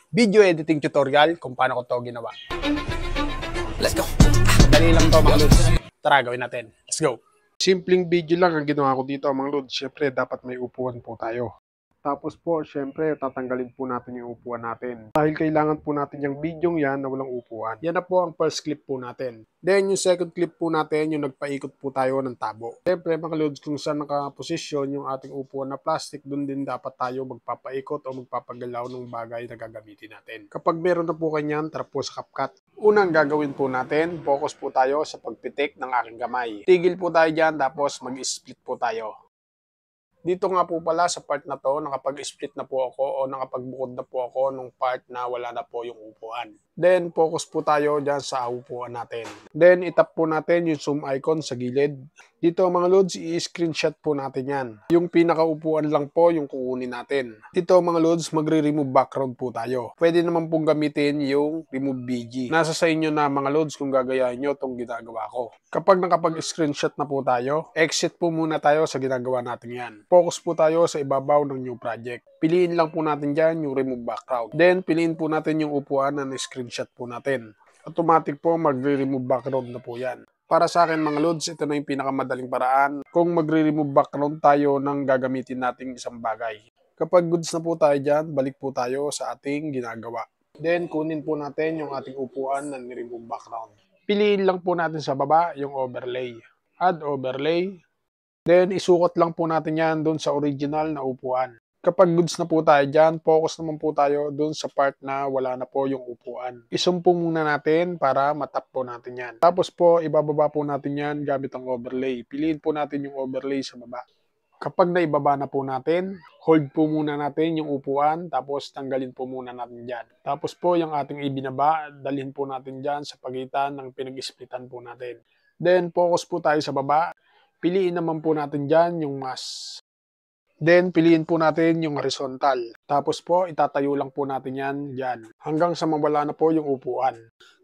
video editing tutorial kung paano ko to ginawa. Let's go. Dali lang to mga lods. Tara, gawin natin. Let's go. Simpleng video lang ang ginawa ko dito mga lods. Siyempre, dapat may upuan po tayo. Tapos po, siyempre, tatanggalin po natin yung upuan natin. Dahil kailangan po natin yung video yan na walang upuan. Yan na po ang first clip po natin. Then, yung second clip po natin, yung nagpaikot po tayo ng tabo. Siyempre, mga lods, kung saan nakaposisyon yung ating upuan na plastic, dun din dapat tayo magpapaikot o magpapagalaw ng bagay na gagamitin natin. Kapag meron na po kanyan, tara po sa CapCut. Unang gagawin po natin, focus po tayo sa pagpitik ng aking kamay. Tigil po tayo dyan, tapos mag-split po tayo. Dito nga po pala sa part na to, nakapag-split na po ako o nakapagbukod na po ako nung part na wala na po yung upuan. Then, focus po tayo dyan sa upuan natin. Then, itap po natin yung zoom icon sa gilid. Dito mga lods, i-screenshot po natin yan. Yung pinakaupuan lang po yung kukunin natin. Dito mga lods, magre-remove background po tayo. Pwede naman pong gamitin yung remove BG. Nasa sa inyo na mga lods kung gagayahin nyo itong ginagawa ko. Kapag nakapag-screenshot na po tayo, exit po muna tayo sa ginagawa natin yan. Focus po tayo sa ibabaw ng new project. Piliin lang po natin dyan yung remove background. Then, piliin po natin yung upuan na screenshot po natin. Automatic po magre-remove background na po yan. Para sa akin mga lods, ito na yung pinakamadaling paraan kung magre-remove background tayo ng gagamitin nating isang bagay. Kapag goods na po tayo dyan, balik po tayo sa ating ginagawa. Then, kunin po natin yung ating upuan na ni-remove background. Piliin lang po natin sa baba yung overlay. Add overlay. Then, isukat lang po natin yan doon sa original na upuan. Kapag goods na po tayo dyan, focus naman po tayo doon sa part na wala na po yung upuan. Isumpong muna natin para matap po natin yan. Tapos po, ibababa po natin yan gamit ang overlay. Piliin po natin yung overlay sa baba. Kapag naibaba na po natin, hold po muna natin yung upuan, tapos tanggalin po muna natin dyan. Tapos po, yung ating ibinaba, dalhin po natin dyan sa pagitan ng pinag-splitan po natin. Then, focus po tayo sa baba. Piliin naman po natin dyan yung mask. Then, piliin po natin yung horizontal. Tapos po, itatayo lang po natin yan dyan. Hanggang sa mawala na po yung upuan.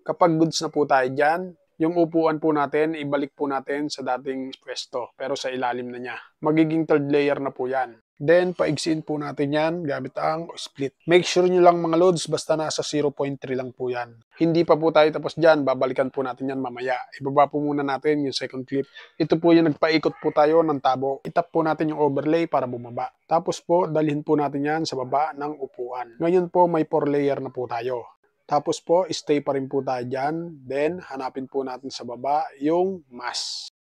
Kapag goods na po tayo dyan, yung upuan po natin, ibalik po natin sa dating pwesto. Pero sa ilalim na niya. Magiging third layer na po yan. Then, paigsiin po natin yan gamit ang split. Make sure nyo lang mga loads, basta nasa 0.3 lang po yan. Hindi pa po tayo tapos dyan, babalikan po natin yan mamaya. Ibaba po muna natin yung second clip. Ito po yung nagpaikot po tayo ng tabo. Itap po natin yung overlay para bumaba. Tapos po, dalhin po natin yan sa baba ng upuan. Ngayon po, may 4 layer na po tayo. Tapos po, stay pa rin po tayo dyan. Then, hanapin po natin sa baba yung mask.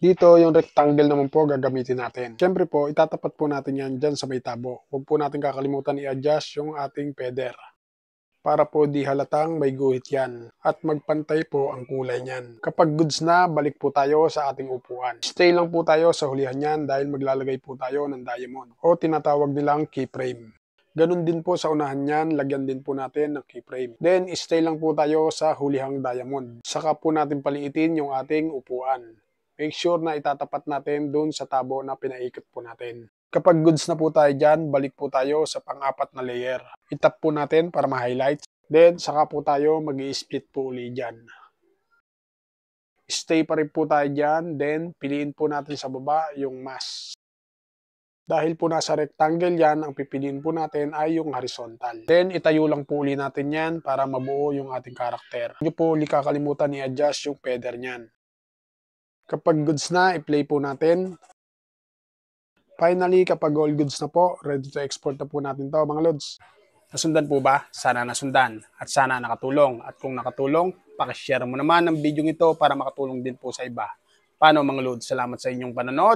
Dito, yung rectangle naman po gagamitin natin. Siyempre po, itatapat po natin yan dyan sa may tabo. Huwag po natin kakalimutan i-adjust yung ating feather. Para po di halatang may guhit yan. At magpantay po ang kulay niyan. Kapag goods na, balik po tayo sa ating upuan. Stay lang po tayo sa hulihan yan dahil maglalagay po tayo ng diamond. O tinatawag nilang keyframe. Ganun din po sa unahan yan, lagyan din po natin ng keyframe. Then, stay lang po tayo sa hulihang diamond. Saka po natin paliitin yung ating upuan. Make sure na itatapat natin doon sa tabo na pinaikot po natin. Kapag goods na po tayo dyan, balik po tayo sa pang-apat na layer. Itap po natin para ma-highlight. Then, saka po tayo mag-i-split po uli dyan. Stay pa rin po tayo dyan. Then, piliin po natin sa baba yung mask. Dahil po nasa rectangle yan, ang pipiliin po natin ay yung horizontal. Then, itayo lang po uli natin yan para mabuo yung ating karakter. Hindi po uli kakalimutan i-adjust yung feather nyan. Kapag goods na, i-play po natin. Finally, kapag all goods na po, ready to export na po natin to mga lods. Nasundan po ba? Sana nasundan. At sana nakatulong. At kung nakatulong, pakishare mo naman ang video ito para makatulong din po sa iba. Paano mga lods? Salamat sa inyong panonood.